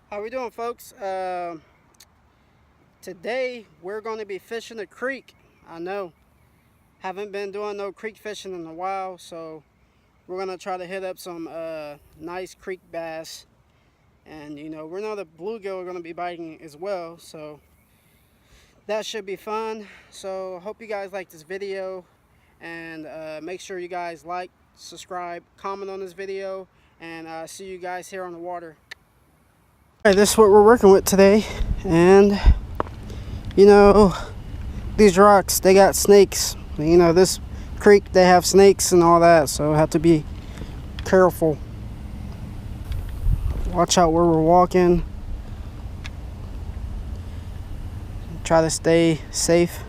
How we doing, folks? Today we're going to be fishing the creek. I know, haven't been doing no creek fishing in a while, so we're going to try to hit up some nice creek bass. And you know, we know the bluegill are going to be biting as well, so that should be fun. So hope you guys like this video, and make sure you guys like, subscribe, comment on this video, and see you guys here on the water. Alright, this is what we're working with today, and you know, these rocks, they got snakes. You know, this creek, they have snakes and all that, so have to be careful. Watch out where we're walking. Try to stay safe.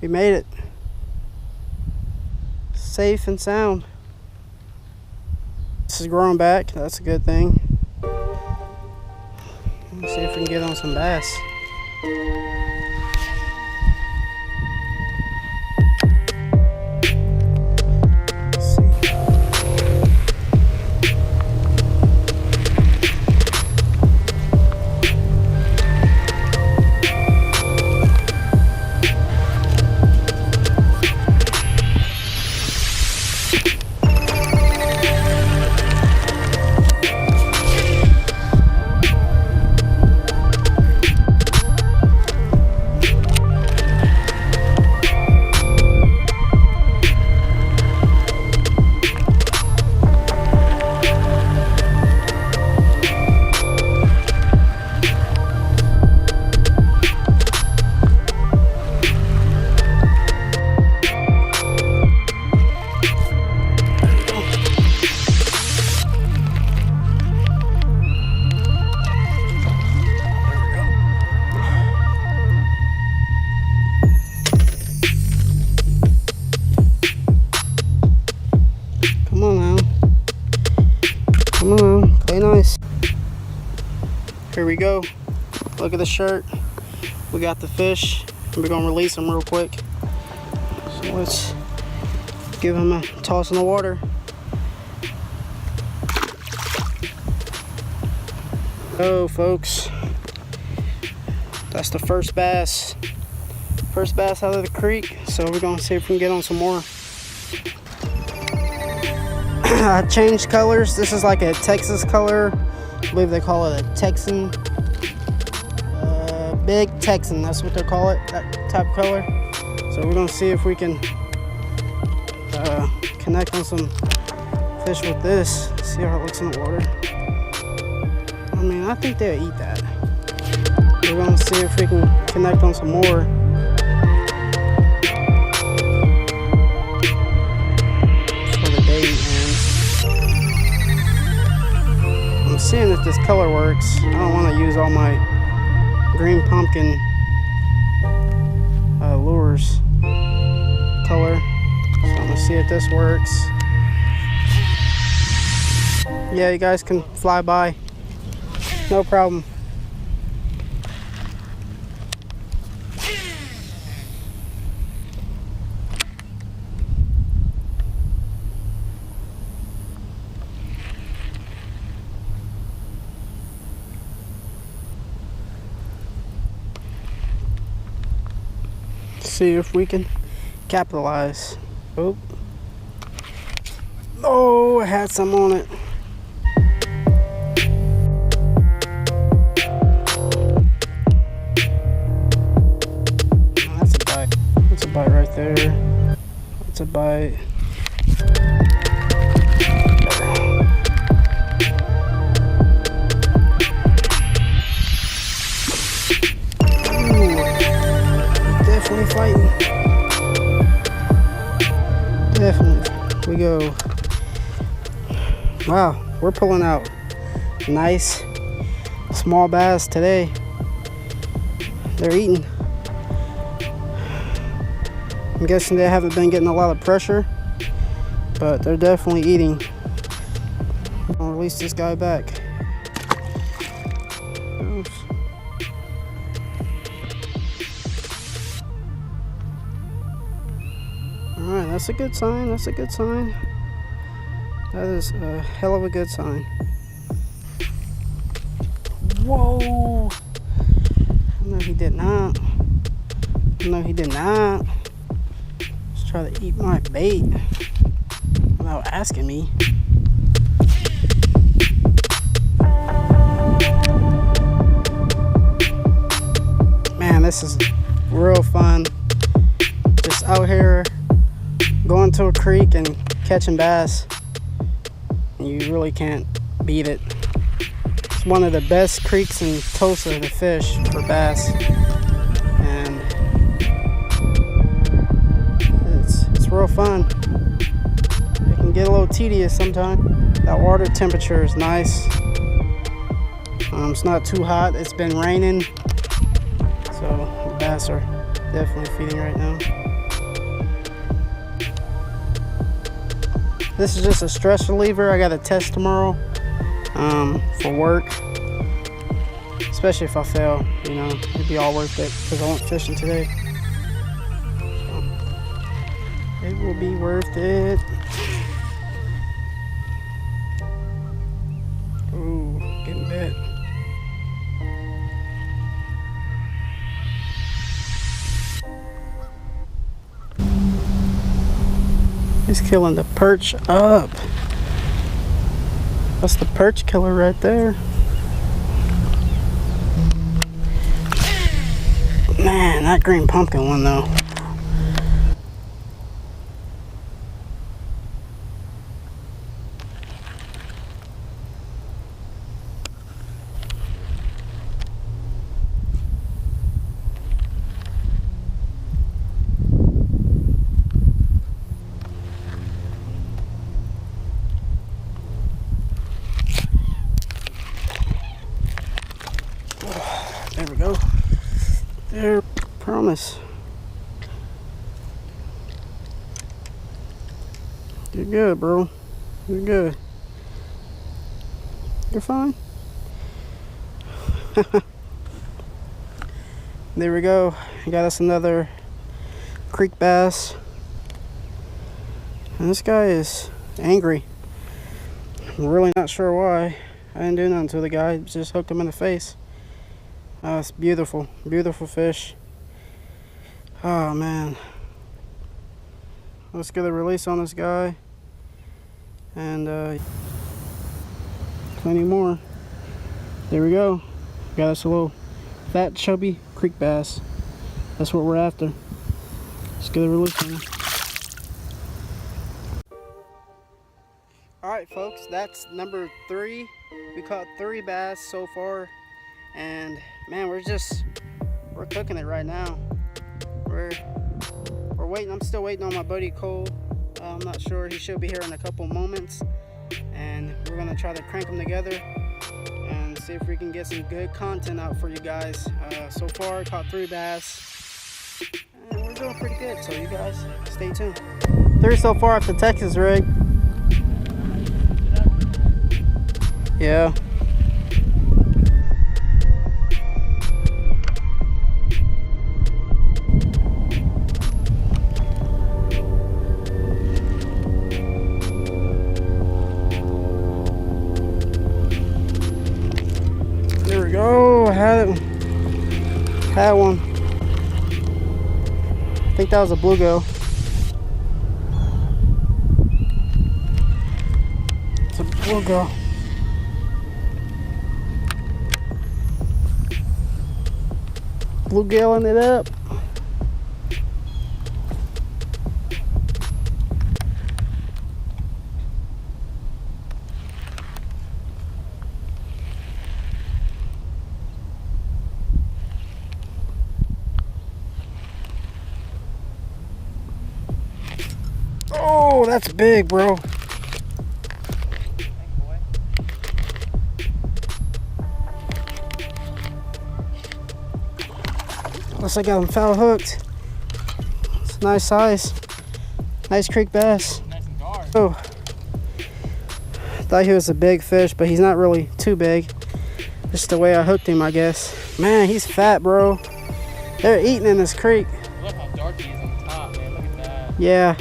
We made it. Safe and sound. This is growing back, that's a good thing. Let's see if we can get on some bass. Come on, play nice. Here we go. Look at the shirt. We got the fish. We're gonna release them real quick. So let's give them a toss in the water. Oh, folks, that's the first bass. First bass out of the creek. So we're gonna see if we can get on some more. I changed colors. This is like a Texas color. I believe they call it a Texan. Big Texan, that's what they call it, that type of color. So we're gonna see if we can connect on some fish with this. See how it looks in the water. I mean, I think they'll eat that. We're gonna see if we can connect on some more. Seeing if this color works. I don't want to use all my green pumpkin lures color, so I'm gonna see if this works. Yeah, you guys can fly by, no problem. See if we can capitalize. Oh, I had some on it. That's a bite. That's a bite right there. That's a bite. Fighting. Definitely. We go. Wow, we're pulling out nice small bass today. They're eating. I'm guessing they haven't been getting a lot of pressure, but they're definitely eating. I'll release this guy back. Oops. Alright, that's a good sign. That's a good sign. That is a hell of a good sign. Whoa! No, he did not. No, he did not. Just try to eat my bait without asking me. Man, this is real fun. Just out here going to a creek and catching bass. You really can't beat it. It's one of the best creeks in Tulsa to fish for bass, and it's real fun. It can get a little tedious sometimes. That water temperature is nice. It's not too hot. It's been raining, so the bass are definitely feeding right now. This is just a stress reliever. I got a test tomorrow for work. Especially if I fail, you know, it'd be all worth it because I went fishing today. So, it will be worth it. Ooh, getting bit. He's killing the perch up. That's the perch killer right there. Man, that green pumpkin one though. There we go. There, promise. You're good, bro. You're good. You're fine. There we go. Got us another creek bass. And this guy is angry. I'm really not sure why. I didn't do nothing to the guy. Just hooked him in the face. It's beautiful, beautiful fish. Oh man, let's get a release on this guy, and plenty more. There we go. Got us a little fat, chubby creek bass. That's what we're after. Let's get a release on him. All right, folks, that's number 3. We caught 3 bass so far. And man, we're cooking it right now. We're waiting. I'm still waiting on my buddy Cole. I'm not sure. He should be here in a couple moments, and we're gonna try to crank them together and see if we can get some good content out for you guys. So far, caught 3 bass, and we're doing pretty good. So you guys, stay tuned. 3 so far off the Texas rig. Yeah. Had one. I think that was a bluegill. It's a bluegill. Bluegilling it up. Oh, that's big, bro. Unless I got him foul hooked. It's a nice size. Nice creek bass. Nice and dark. Oh. Thought he was a big fish, but he's not really too big. Just the way I hooked him, I guess. Man, he's fat, bro. They're eating in this creek. Look how dark he is on the top, man. Look at that. Yeah.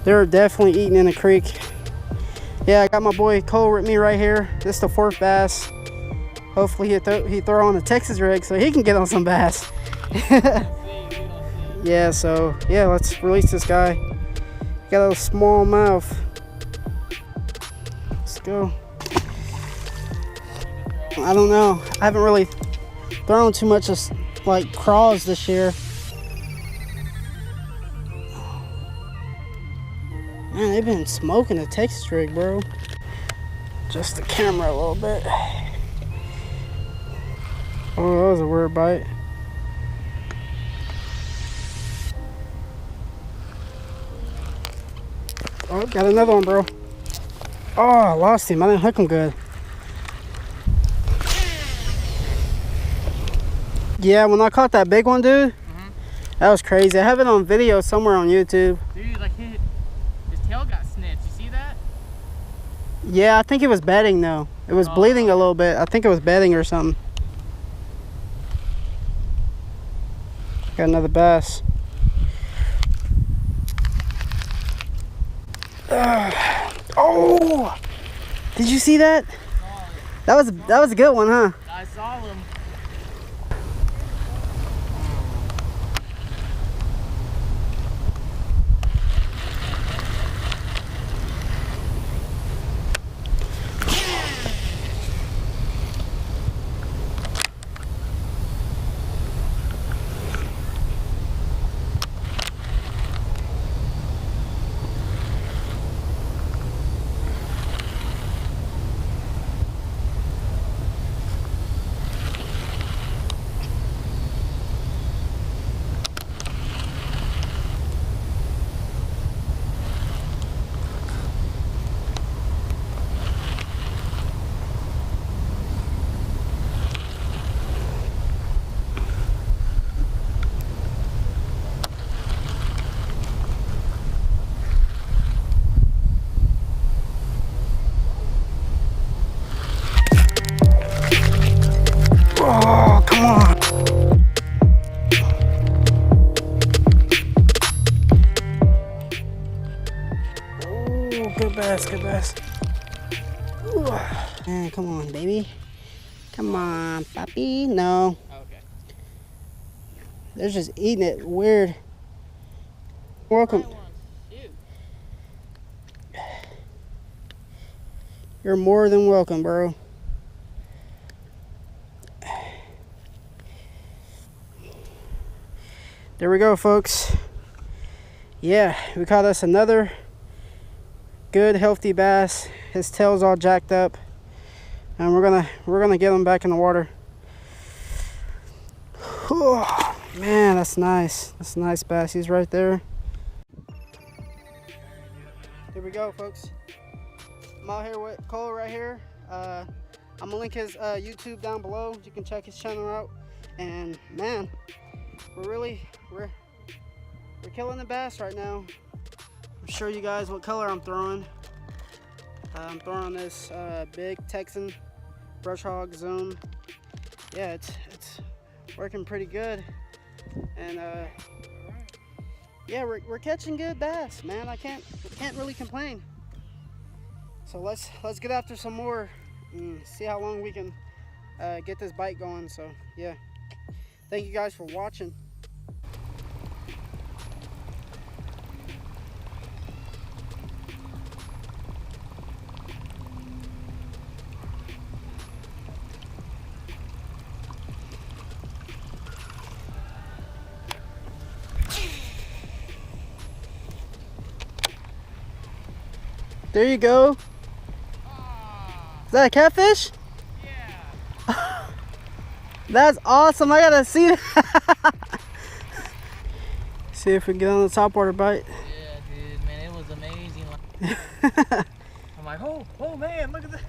They're definitely eating in the creek. Yeah, I got my boy Cole with me right here. This is the 4th bass. Hopefully he throw on the Texas rig so he can get on some bass. Yeah, so yeah, let's release this guy. Got a small mouth. Let's go. I don't know. I haven't really thrown too much of like craws this year. Man, they've been smoking the Texas rig, bro. Just the camera a little bit. Oh, that was a weird bite. Oh, got another one, bro. Oh, I lost him. I didn't hook him good. Yeah, when I caught that big one, dude, that was crazy. I have it on video somewhere on YouTube. Dude, like his tail got snipped. You see that? Yeah, I think it was bedding though. It was bleeding a little bit. I think it was bedding or something. Got another bass. Oh! Did you see that? That was a good one, huh? I saw him. Oh, come on. Oh, good bass, good bass. Ooh. Man, come on, baby. Come on, papi. No. Okay. They're just eating it weird. Welcome. You're more than welcome, bro. There we go, folks. Yeah, we caught us another good, healthy bass. His tail's all jacked up, and we're gonna get him back in the water. Oh, man, that's nice. That's a nice bass. He's right there. Here we go, folks. I'm out here with Cole right here. I'm gonna link his YouTube down below. You can check his channel out. And man, we're killing the bass right now. I'll show you guys what color I'm throwing. I'm throwing this big Texan brush hog zoom. Yeah, it's working pretty good. And yeah, we're catching good bass, man. I can't really complain. So let's get after some more and see how long we can get this bite going. So yeah, thank you guys for watching. There you go. Is that a catfish? Yeah. That's awesome. I gotta see that. See if we can get on the top water bite. Yeah, dude, man, it was amazing. I'm like, oh man, look at this.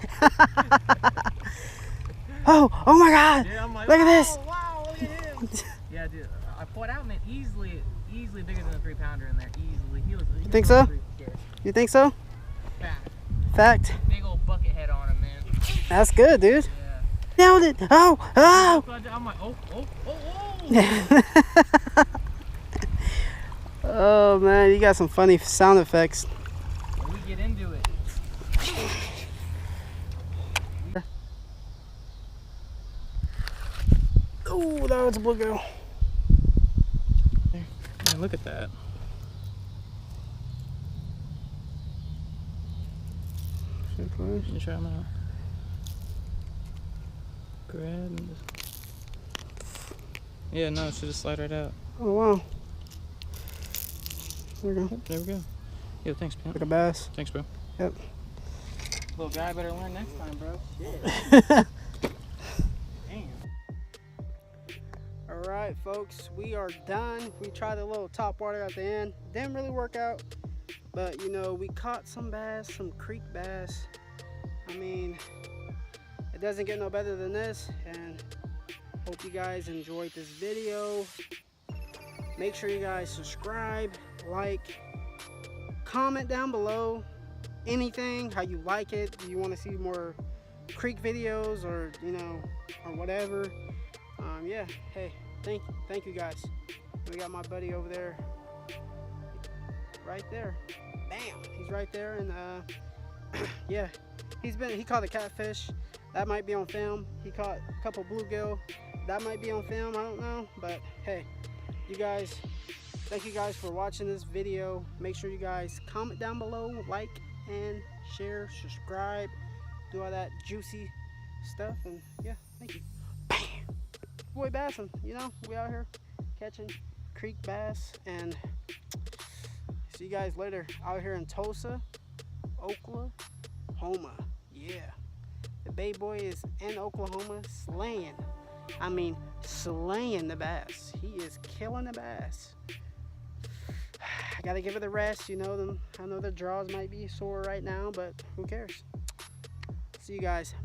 Oh my God! Yeah, I'm like, look at this. Wow, look at him. Yeah, dude, I pulled out, man, easily bigger than a 3-pounder in there, easily. He was think so? Yeah. You think so? Fact. Big old bucket head on him, man. That's good, dude. Yeah. Nailed it. Oh. I'm like, oh. Oh man, you got some funny sound effects. When we get into it. Oh, that was a bluegill. Man, look at that. You try them out. Grab and just... Yeah, no, it should just slide right out. Oh, wow. There we go. Yep, there we go. Yo, thanks, man. Like a bass. Thanks, bro. Yep. Little guy better learn next time, bro. Shit. Damn. Alright, folks, we are done. We tried a little top water at the end. Didn't really work out. But, you know, we caught some bass, some creek bass. I mean, it doesn't get no better than this. And hope you guys enjoyed this video. Make sure you guys subscribe, like, comment down below anything, how you like it. Do you want to see more creek videos, or you know, or whatever? Yeah, hey, thank you guys. We got my buddy over there, right there. Bam, he's right there. And yeah, he caught a catfish. That might be on film. He caught a couple bluegill. That might be on film, I don't know. But hey, you guys, thank you guys for watching this video. Make sure you guys comment down below, like and share, subscribe, do all that juicy stuff. And yeah, thank you. Bam! Boy bassing, you know, we out here catching creek bass. And see you guys later out here in Tulsa, Oklahoma. Yeah, the Bay Boy is in Oklahoma slaying. I mean, slaying the bass. He is killing the bass. I gotta give it a rest, you know. I know the jaws might be sore right now, but who cares? See you guys.